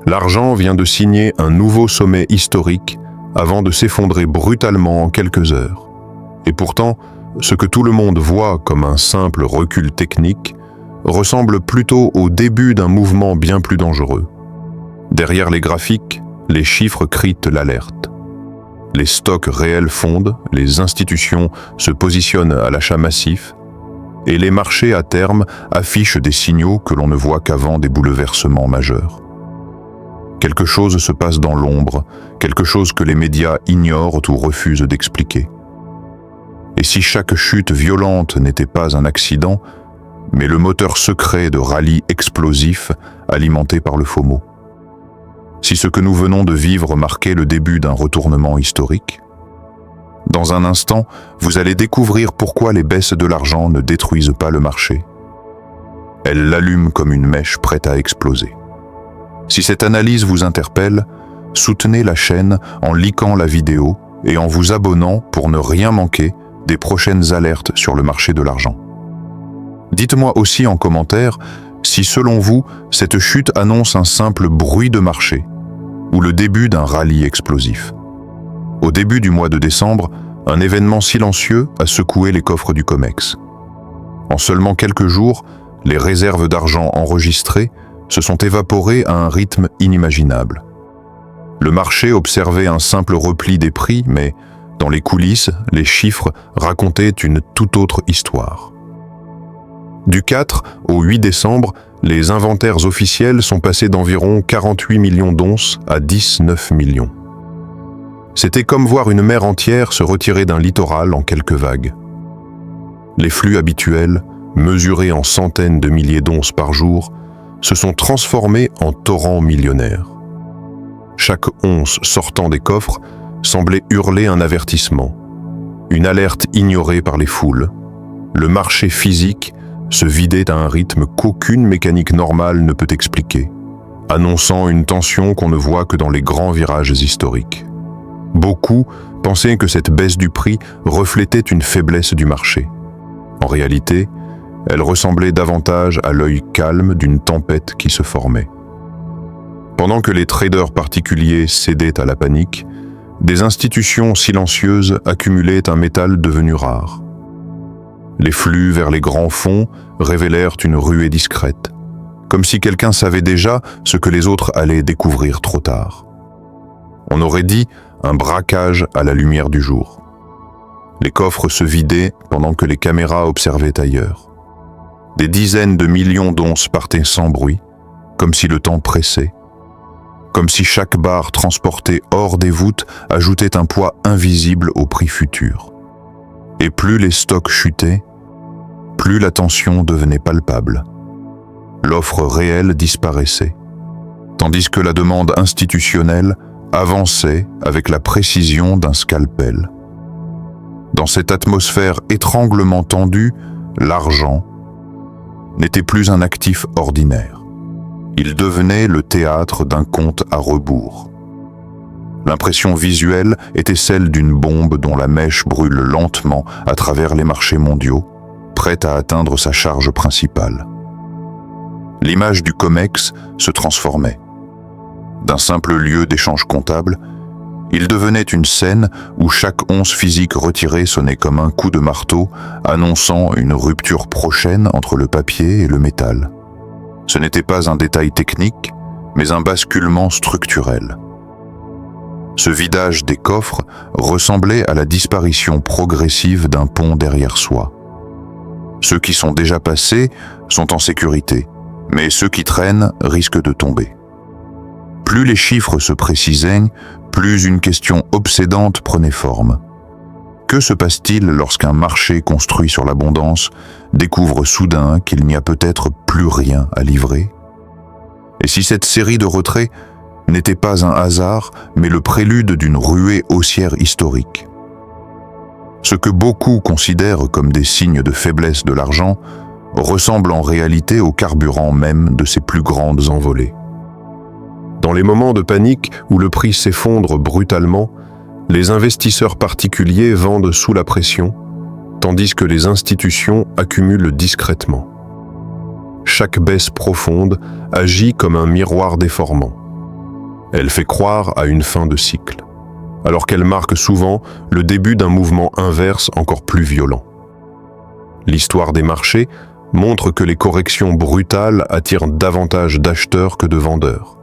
L'argent vient de signer un nouveau sommet historique avant de s'effondrer brutalement en quelques heures. Et pourtant, ce que tout le monde voit comme un simple recul technique ressemble plutôt au début d'un mouvement bien plus dangereux. Derrière les graphiques, les chiffres crient l'alerte. Les stocks réels fondent, les institutions se positionnent à l'achat massif, et les marchés à terme affichent des signaux que l'on ne voit qu'avant des bouleversements majeurs. Quelque chose se passe dans l'ombre, quelque chose que les médias ignorent ou refusent d'expliquer. Et si chaque chute violente n'était pas un accident, mais le moteur secret de rallye explosif alimenté par le FOMO? Si ce que nous venons de vivre marquait le début d'un retournement historique? Dans un instant, vous allez découvrir pourquoi les baisses de l'argent ne détruisent pas le marché. Elles l'allument comme une mèche prête à exploser. Si cette analyse vous interpelle, soutenez la chaîne en likant la vidéo et en vous abonnant pour ne rien manquer des prochaines alertes sur le marché de l'argent. Dites-moi aussi en commentaire si selon vous, cette chute annonce un simple bruit de marché ou le début d'un rallye explosif. Au début du mois de décembre, un événement silencieux a secoué les coffres du COMEX. En seulement quelques jours, les réserves d'argent enregistrées se sont évaporées à un rythme inimaginable. Le marché observait un simple repli des prix, mais dans les coulisses, les chiffres racontaient une toute autre histoire. Du 4 au 8 décembre, les inventaires officiels sont passés d'environ 48 millions d'onces à 19 millions. C'était comme voir une mer entière se retirer d'un littoral en quelques vagues. Les flux habituels, mesurés en centaines de milliers d'onces par jour, se sont transformés en torrents millionnaires. Chaque once sortant des coffres semblait hurler un avertissement, une alerte ignorée par les foules. Le marché physique se vidait à un rythme qu'aucune mécanique normale ne peut expliquer, annonçant une tension qu'on ne voit que dans les grands virages historiques. Beaucoup pensaient que cette baisse du prix reflétait une faiblesse du marché. En réalité, elle ressemblait davantage à l'œil calme d'une tempête qui se formait. Pendant que les traders particuliers cédaient à la panique, des institutions silencieuses accumulaient un métal devenu rare. Les flux vers les grands fonds révélèrent une ruée discrète, comme si quelqu'un savait déjà ce que les autres allaient découvrir trop tard. On aurait dit un braquage à la lumière du jour. Les coffres se vidaient pendant que les caméras observaient ailleurs. Des dizaines de millions d'onces partaient sans bruit, comme si le temps pressait, comme si chaque barre transportée hors des voûtes ajoutait un poids invisible au prix futur. Et plus les stocks chutaient, plus la tension devenait palpable. L'offre réelle disparaissait, tandis que la demande institutionnelle avançait avec la précision d'un scalpel. Dans cette atmosphère étranglement tendue, l'argent n'était plus un actif ordinaire. Il devenait le théâtre d'un compte à rebours. L'impression visuelle était celle d'une bombe dont la mèche brûle lentement à travers les marchés mondiaux, prête à atteindre sa charge principale. L'image du COMEX se transformait. D'un simple lieu d'échange comptable, il devenait une scène où chaque once physique retirée sonnait comme un coup de marteau, annonçant une rupture prochaine entre le papier et le métal. Ce n'était pas un détail technique, mais un basculement structurel. Ce vidage des coffres ressemblait à la disparition progressive d'un pont derrière soi. Ceux qui sont déjà passés sont en sécurité, mais ceux qui traînent risquent de tomber. Plus les chiffres se précisaient, plus une question obsédante prenait forme. Que se passe-t-il lorsqu'un marché construit sur l'abondance découvre soudain qu'il n'y a peut-être plus rien à livrer? Et si cette série de retraits n'était pas un hasard, mais le prélude d'une ruée haussière historique? Ce que beaucoup considèrent comme des signes de faiblesse de l'argent ressemble en réalité au carburant même de ses plus grandes envolées. Dans les moments de panique où le prix s'effondre brutalement, les investisseurs particuliers vendent sous la pression, tandis que les institutions accumulent discrètement. Chaque baisse profonde agit comme un miroir déformant. Elle fait croire à une fin de cycle, alors qu'elle marque souvent le début d'un mouvement inverse encore plus violent. L'histoire des marchés montre que les corrections brutales attirent davantage d'acheteurs que de vendeurs,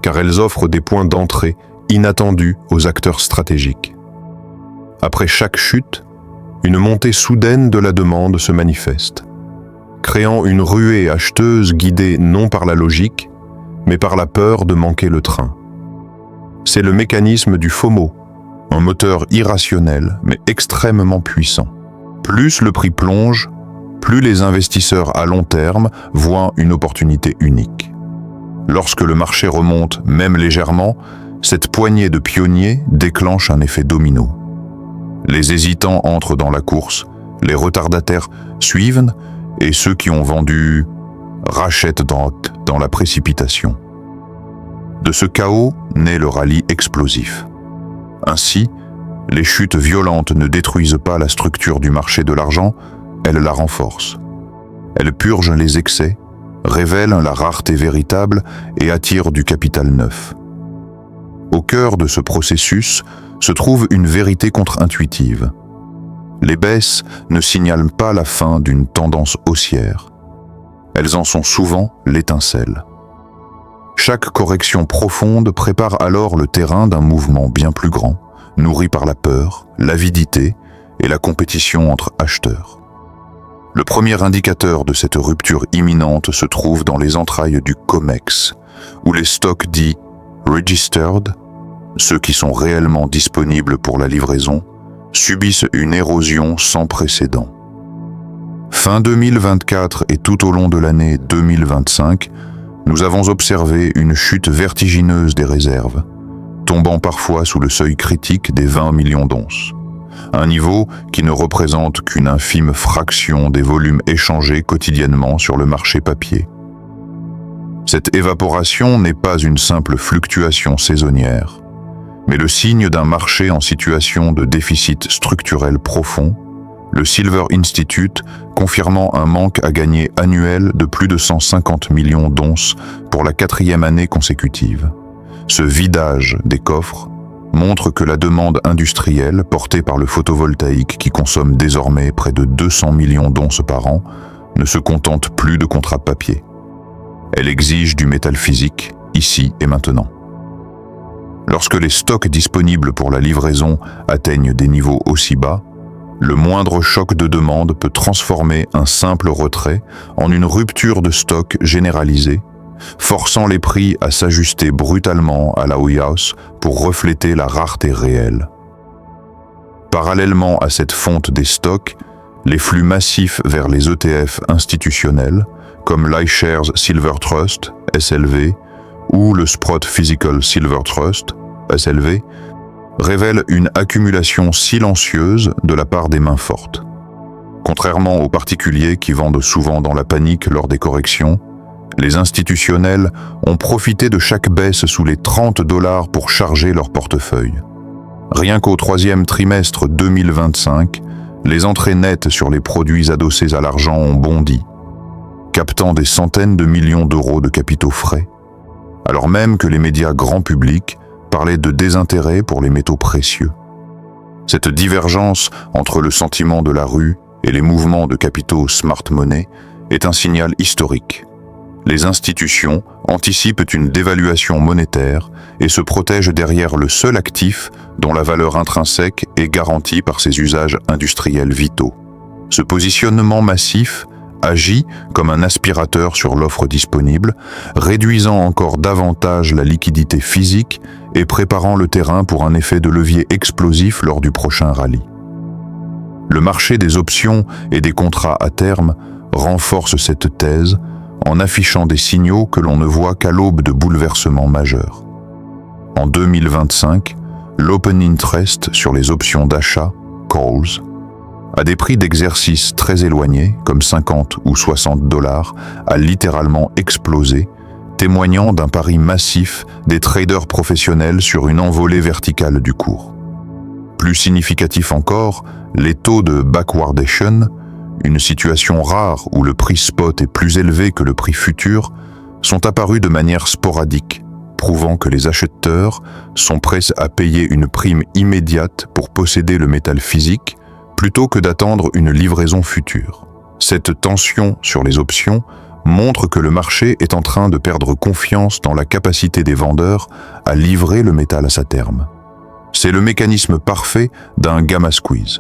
car elles offrent des points d'entrée inattendus aux acteurs stratégiques. Après chaque chute, une montée soudaine de la demande se manifeste, créant une ruée acheteuse guidée non par la logique, mais par la peur de manquer le train. C'est le mécanisme du FOMO, un moteur irrationnel mais extrêmement puissant. Plus le prix plonge, plus les investisseurs à long terme voient une opportunité unique. Lorsque le marché remonte, même légèrement, cette poignée de pionniers déclenche un effet domino. Les hésitants entrent dans la course, les retardataires suivent et ceux qui ont vendu rachètent dans la précipitation. De ce chaos naît le rallye explosif. Ainsi, les chutes violentes ne détruisent pas la structure du marché de l'argent, elles la renforcent. Elles purgent les excès, révèlent la rareté véritable et attirent du capital neuf. Au cœur de ce processus se trouve une vérité contre-intuitive. Les baisses ne signalent pas la fin d'une tendance haussière. Elles en sont souvent l'étincelle. Chaque correction profonde prépare alors le terrain d'un mouvement bien plus grand, nourri par la peur, l'avidité et la compétition entre acheteurs. Le premier indicateur de cette rupture imminente se trouve dans les entrailles du COMEX, où les stocks dits « registered », ceux qui sont réellement disponibles pour la livraison, subissent une érosion sans précédent. Fin 2024 et tout au long de l'année 2025, nous avons observé une chute vertigineuse des réserves, tombant parfois sous le seuil critique des 20 millions d'onces, un niveau qui ne représente qu'une infime fraction des volumes échangés quotidiennement sur le marché papier. Cette évaporation n'est pas une simple fluctuation saisonnière, mais le signe d'un marché en situation de déficit structurel profond, le Silver Institute confirmant un manque à gagner annuel de plus de 150 millions d'onces pour la 4e année consécutive. Ce vidage des coffres montre que la demande industrielle portée par le photovoltaïque qui consomme désormais près de 200 millions d'onces par an ne se contente plus de contrats papier. Elle exige du métal physique, ici et maintenant. Lorsque les stocks disponibles pour la livraison atteignent des niveaux aussi bas, le moindre choc de demande peut transformer un simple retrait en une rupture de stock généralisée, forçant les prix à s'ajuster brutalement à la hausse pour refléter la rareté réelle. Parallèlement à cette fonte des stocks, les flux massifs vers les ETF institutionnels, comme l'iShares Silver Trust, SLV, ou le Sprott Physical Silver Trust, SLV, révèlent une accumulation silencieuse de la part des mains fortes. Contrairement aux particuliers qui vendent souvent dans la panique lors des corrections, les institutionnels ont profité de chaque baisse sous les 30 $ pour charger leur portefeuille. Rien qu'au 3e trimestre 2025, les entrées nettes sur les produits adossés à l'argent ont bondi, captant des centaines de millions d'euros de capitaux frais, alors même que les médias grand public parlaient de désintérêt pour les métaux précieux. Cette divergence entre le sentiment de la rue et les mouvements de capitaux smart money est un signal historique. Les institutions anticipent une dévaluation monétaire et se protègent derrière le seul actif dont la valeur intrinsèque est garantie par ses usages industriels vitaux. Ce positionnement massif agit comme un aspirateur sur l'offre disponible, réduisant encore davantage la liquidité physique et préparant le terrain pour un effet de levier explosif lors du prochain rallye. Le marché des options et des contrats à terme renforce cette thèse en affichant des signaux que l'on ne voit qu'à l'aube de bouleversements majeurs. En 2025, l'open interest sur les options d'achat, calls, à des prix d'exercice très éloignés, comme 50 ou 60 $, a littéralement explosé, témoignant d'un pari massif des traders professionnels sur une envolée verticale du cours. Plus significatif encore, les taux de backwardation, une situation rare où le prix spot est plus élevé que le prix futur, sont apparus de manière sporadique, prouvant que les acheteurs sont prêts à payer une prime immédiate pour posséder le métal physique plutôt que d'attendre une livraison future. Cette tension sur les options montre que le marché est en train de perdre confiance dans la capacité des vendeurs à livrer le métal à sa terme. C'est le mécanisme parfait d'un gamma squeeze.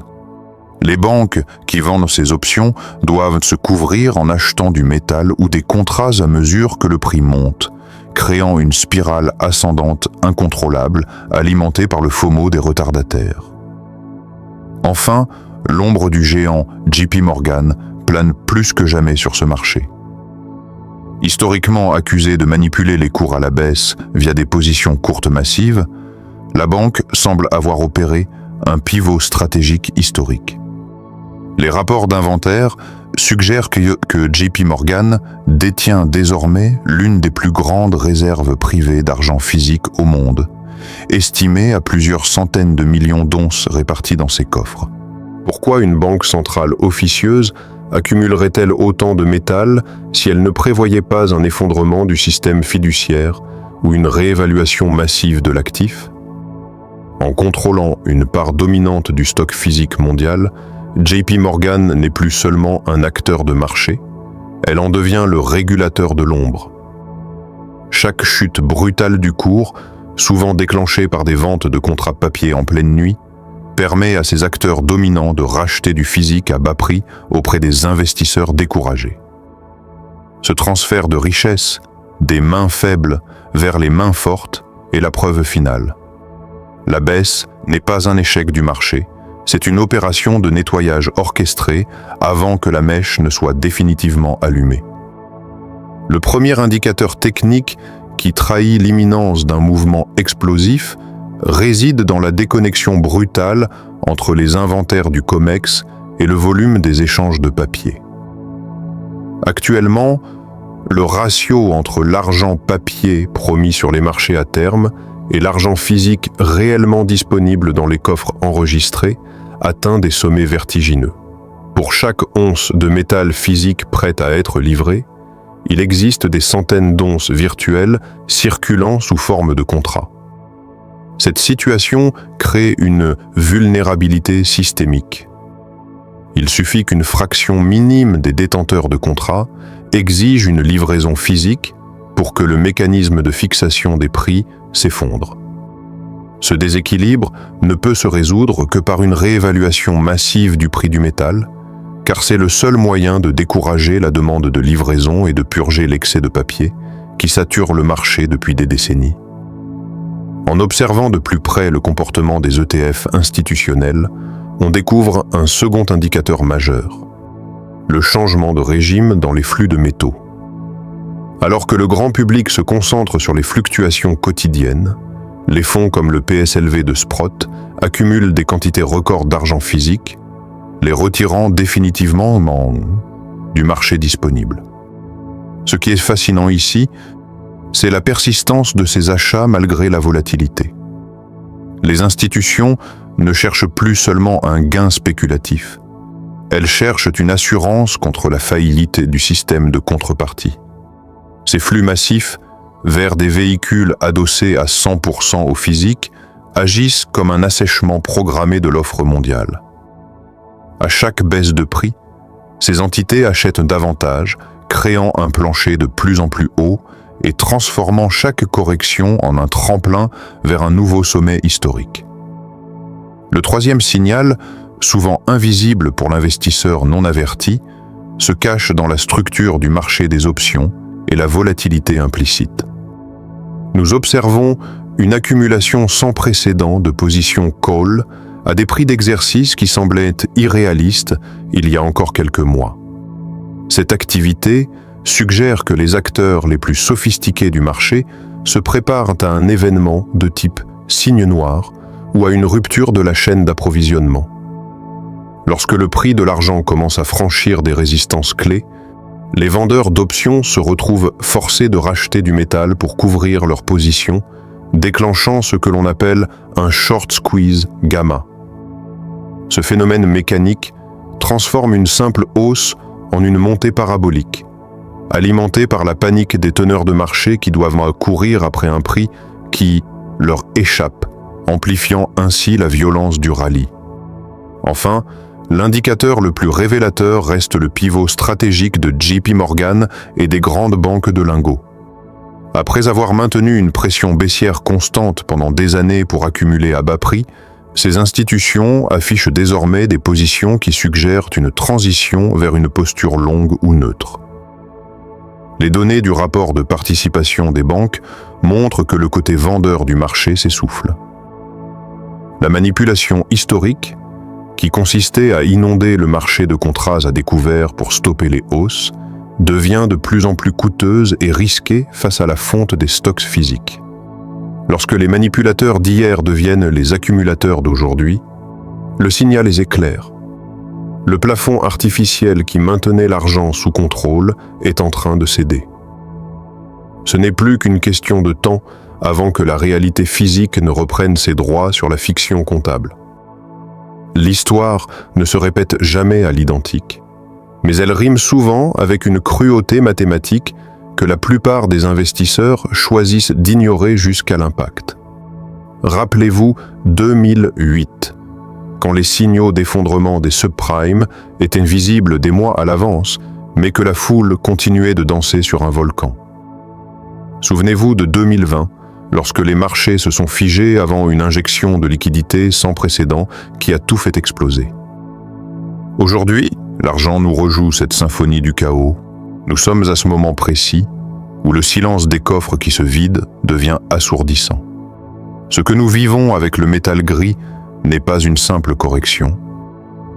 Les banques qui vendent ces options doivent se couvrir en achetant du métal ou des contrats à mesure que le prix monte, créant une spirale ascendante incontrôlable alimentée par le FOMO des retardataires. Enfin, l'ombre du géant JP Morgan plane plus que jamais sur ce marché. Historiquement accusée de manipuler les cours à la baisse via des positions courtes massives, la banque semble avoir opéré un pivot stratégique historique. Les rapports d'inventaire suggèrent que JP Morgan détient désormais l'une des plus grandes réserves privées d'argent physique au monde, estimée à plusieurs centaines de millions d'onces réparties dans ses coffres. Pourquoi une banque centrale officieuse accumulerait-elle autant de métal si elle ne prévoyait pas un effondrement du système fiduciaire ou une réévaluation massive de l'actif? En contrôlant une part dominante du stock physique mondial, JP Morgan n'est plus seulement un acteur de marché, elle en devient le régulateur de l'ombre. Chaque chute brutale du cours, souvent déclenchée par des ventes de contrats papier en pleine nuit, permet à ces acteurs dominants de racheter du physique à bas prix auprès des investisseurs découragés. Ce transfert de richesse, des mains faibles vers les mains fortes, est la preuve finale. La baisse n'est pas un échec du marché, c'est une opération de nettoyage orchestrée avant que la mèche ne soit définitivement allumée. Le premier indicateur technique qui trahit l'imminence d'un mouvement explosif réside dans la déconnexion brutale entre les inventaires du COMEX et le volume des échanges de papier. Actuellement, le ratio entre l'argent papier promis sur les marchés à terme et l'argent physique réellement disponible dans les coffres enregistrés atteint des sommets vertigineux. Pour chaque once de métal physique prête à être livrée, il existe des centaines d'onces virtuelles circulant sous forme de contrats. Cette situation crée une vulnérabilité systémique. Il suffit qu'une fraction minime des détenteurs de contrats exige une livraison physique pour que le mécanisme de fixation des prix s'effondre. Ce déséquilibre ne peut se résoudre que par une réévaluation massive du prix du métal, car c'est le seul moyen de décourager la demande de livraison et de purger l'excès de papier qui sature le marché depuis des décennies. En observant de plus près le comportement des ETF institutionnels, on découvre un second indicateur majeur, le changement de régime dans les flux de métaux. Alors que le grand public se concentre sur les fluctuations quotidiennes, les fonds comme le PSLV de Sprott accumulent des quantités records d'argent physique, les retirant définitivement du marché disponible. Ce qui est fascinant ici, c'est la persistance de ces achats malgré la volatilité. Les institutions ne cherchent plus seulement un gain spéculatif, elles cherchent une assurance contre la faillite du système de contrepartie. Ces flux massifs vers des véhicules adossés à 100% au physique agissent comme un assèchement programmé de l'offre mondiale. À chaque baisse de prix, ces entités achètent davantage, créant un plancher de plus en plus haut et transformant chaque correction en un tremplin vers un nouveau sommet historique. Le troisième signal, souvent invisible pour l'investisseur non averti, se cache dans la structure du marché des options et la volatilité implicite. Nous observons une accumulation sans précédent de positions call à des prix d'exercice qui semblaient irréalistes il y a encore quelques mois. Cette activité suggère que les acteurs les plus sophistiqués du marché se préparent à un événement de type signe noir ou à une rupture de la chaîne d'approvisionnement. Lorsque le prix de l'argent commence à franchir des résistances clés, les vendeurs d'options se retrouvent forcés de racheter du métal pour couvrir leur position, déclenchant ce que l'on appelle un short squeeze gamma. Ce phénomène mécanique transforme une simple hausse en une montée parabolique, alimentés par la panique des teneurs de marché qui doivent courir après un prix qui leur échappe, amplifiant ainsi la violence du rallye. Enfin, l'indicateur le plus révélateur reste le pivot stratégique de JP Morgan et des grandes banques de lingots. Après avoir maintenu une pression baissière constante pendant des années pour accumuler à bas prix, ces institutions affichent désormais des positions qui suggèrent une transition vers une posture longue ou neutre. Les données du rapport de participation des banques montrent que le côté vendeur du marché s'essouffle. La manipulation historique, qui consistait à inonder le marché de contrats à découvert pour stopper les hausses, devient de plus en plus coûteuse et risquée face à la fonte des stocks physiques. Lorsque les manipulateurs d'hier deviennent les accumulateurs d'aujourd'hui, le signal est clair. Le plafond artificiel qui maintenait l'argent sous contrôle est en train de céder. Ce n'est plus qu'une question de temps avant que la réalité physique ne reprenne ses droits sur la fiction comptable. L'histoire ne se répète jamais à l'identique, mais elle rime souvent avec une cruauté mathématique que la plupart des investisseurs choisissent d'ignorer jusqu'à l'impact. Rappelez-vous 2008, quand les signaux d'effondrement des subprimes étaient visibles des mois à l'avance, mais que la foule continuait de danser sur un volcan. Souvenez-vous de 2020, lorsque les marchés se sont figés avant une injection de liquidité sans précédent qui a tout fait exploser. Aujourd'hui, l'argent nous rejoue cette symphonie du chaos. Nous sommes à ce moment précis où le silence des coffres qui se vident devient assourdissant. Ce que nous vivons avec le métal gris n'est pas une simple correction.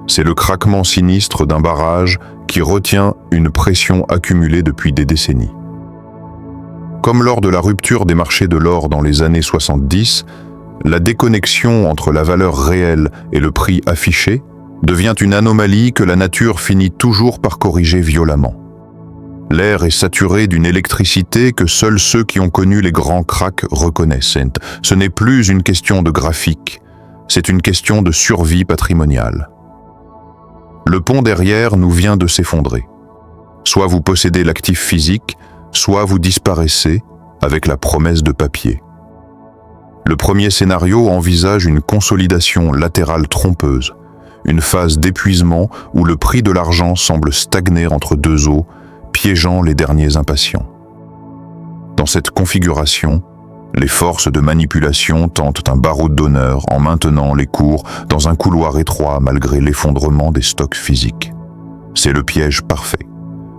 C'est le craquement sinistre d'un barrage qui retient une pression accumulée depuis des décennies. Comme lors de la rupture des marchés de l'or dans les années 70, la déconnexion entre la valeur réelle et le prix affiché devient une anomalie que la nature finit toujours par corriger violemment. L'air est saturé d'une électricité que seuls ceux qui ont connu les grands cracks reconnaissent. Ce n'est plus une question de graphique, c'est une question de survie patrimoniale. Le pont derrière nous vient de s'effondrer. Soit vous possédez l'actif physique, soit vous disparaissez avec la promesse de papier. Le premier scénario envisage une consolidation latérale trompeuse, une phase d'épuisement où le prix de l'argent semble stagner entre deux eaux, piégeant les derniers impatients. Dans cette configuration, les forces de manipulation tentent un baroud d'honneur en maintenant les cours dans un couloir étroit malgré l'effondrement des stocks physiques. C'est le piège parfait.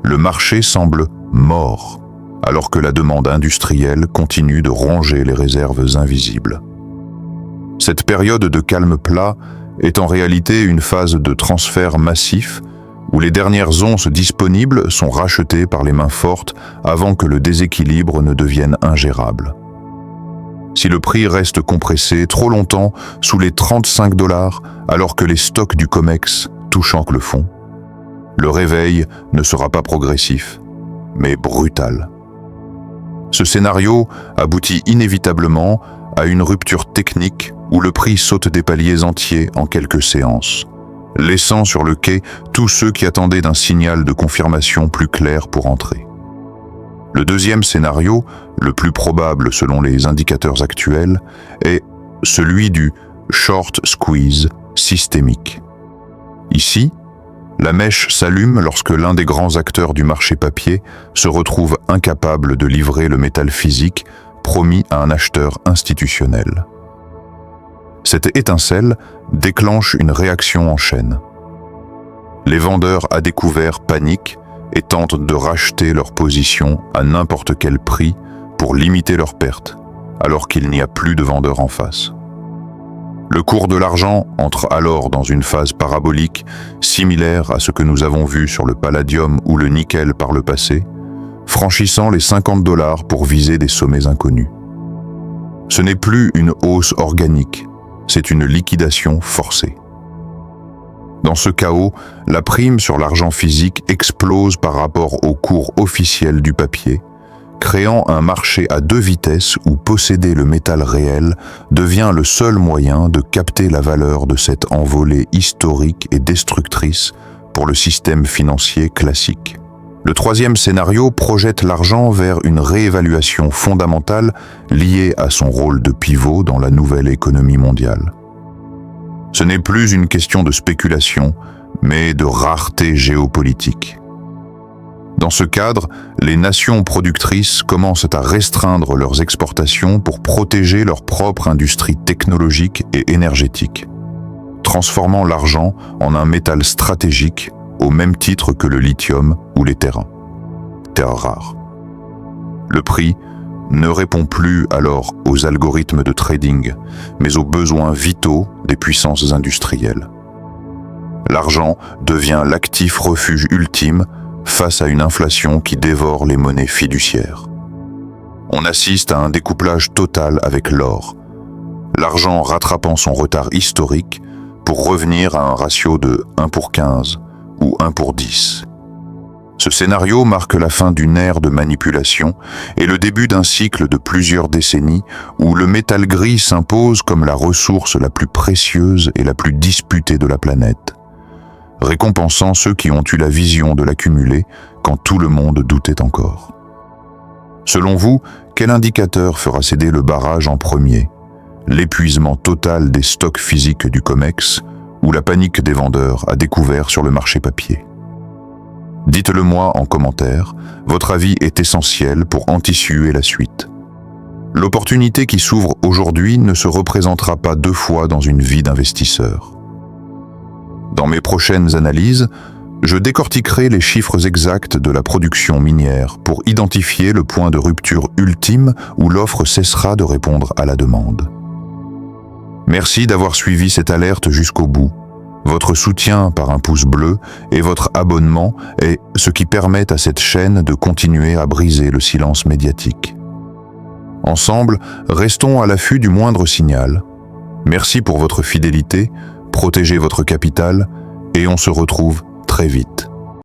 Le marché semble mort, alors que la demande industrielle continue de ronger les réserves invisibles. Cette période de calme plat est en réalité une phase de transfert massif où les dernières onces disponibles sont rachetées par les mains fortes avant que le déséquilibre ne devienne ingérable. Si le prix reste compressé trop longtemps sous les 35 $ alors que les stocks du COMEX touchent le fond, le réveil ne sera pas progressif, mais brutal. Ce scénario aboutit inévitablement à une rupture technique où le prix saute des paliers entiers en quelques séances, laissant sur le quai tous ceux qui attendaient d'un signal de confirmation plus clair pour entrer. Le deuxième scénario, le plus probable selon les indicateurs actuels, est celui du short squeeze systémique. Ici, la mèche s'allume lorsque l'un des grands acteurs du marché papier se retrouve incapable de livrer le métal physique promis à un acheteur institutionnel. Cette étincelle déclenche une réaction en chaîne. Les vendeurs à découvert paniquent et tentent de racheter leur position à n'importe quel prix pour limiter leurs pertes, alors qu'il n'y a plus de vendeurs en face. Le cours de l'argent entre alors dans une phase parabolique, similaire à ce que nous avons vu sur le palladium ou le nickel par le passé, franchissant les 50 $ pour viser des sommets inconnus. Ce n'est plus une hausse organique, c'est une liquidation forcée. Dans ce chaos, la prime sur l'argent physique explose par rapport au cours officiel du papier, créant un marché à deux vitesses où posséder le métal réel devient le seul moyen de capter la valeur de cette envolée historique et destructrice pour le système financier classique. Le troisième scénario projette l'argent vers une réévaluation fondamentale liée à son rôle de pivot dans la nouvelle économie mondiale. Ce n'est plus une question de spéculation, mais de rareté géopolitique. Dans ce cadre, les nations productrices commencent à restreindre leurs exportations pour protéger leur propre industrie technologique et énergétique, transformant l'argent en un métal stratégique au même titre que le lithium ou les terres rares. Le prix ne répond plus alors aux algorithmes de trading, mais aux besoins vitaux des puissances industrielles. L'argent devient l'actif refuge ultime face à une inflation qui dévore les monnaies fiduciaires. On assiste à un découplage total avec l'or, l'argent rattrapant son retard historique pour revenir à un ratio de 1 pour 15 ou 1 pour 10. Ce scénario marque la fin d'une ère de manipulation et le début d'un cycle de plusieurs décennies où le métal gris s'impose comme la ressource la plus précieuse et la plus disputée de la planète, récompensant ceux qui ont eu la vision de l'accumuler quand tout le monde doutait encore. Selon vous, quel indicateur fera céder le barrage en premier? L'épuisement total des stocks physiques du COMEX ou la panique des vendeurs à découvert sur le marché papier? Dites-le moi en commentaire, votre avis est essentiel pour anticiper la suite. L'opportunité qui s'ouvre aujourd'hui ne se représentera pas deux fois dans une vie d'investisseur. Dans mes prochaines analyses, je décortiquerai les chiffres exacts de la production minière pour identifier le point de rupture ultime où l'offre cessera de répondre à la demande. Merci d'avoir suivi cette alerte jusqu'au bout. Votre soutien par un pouce bleu et votre abonnement est ce qui permet à cette chaîne de continuer à briser le silence médiatique. Ensemble, restons à l'affût du moindre signal. Merci pour votre fidélité, protégez votre capital et on se retrouve très vite.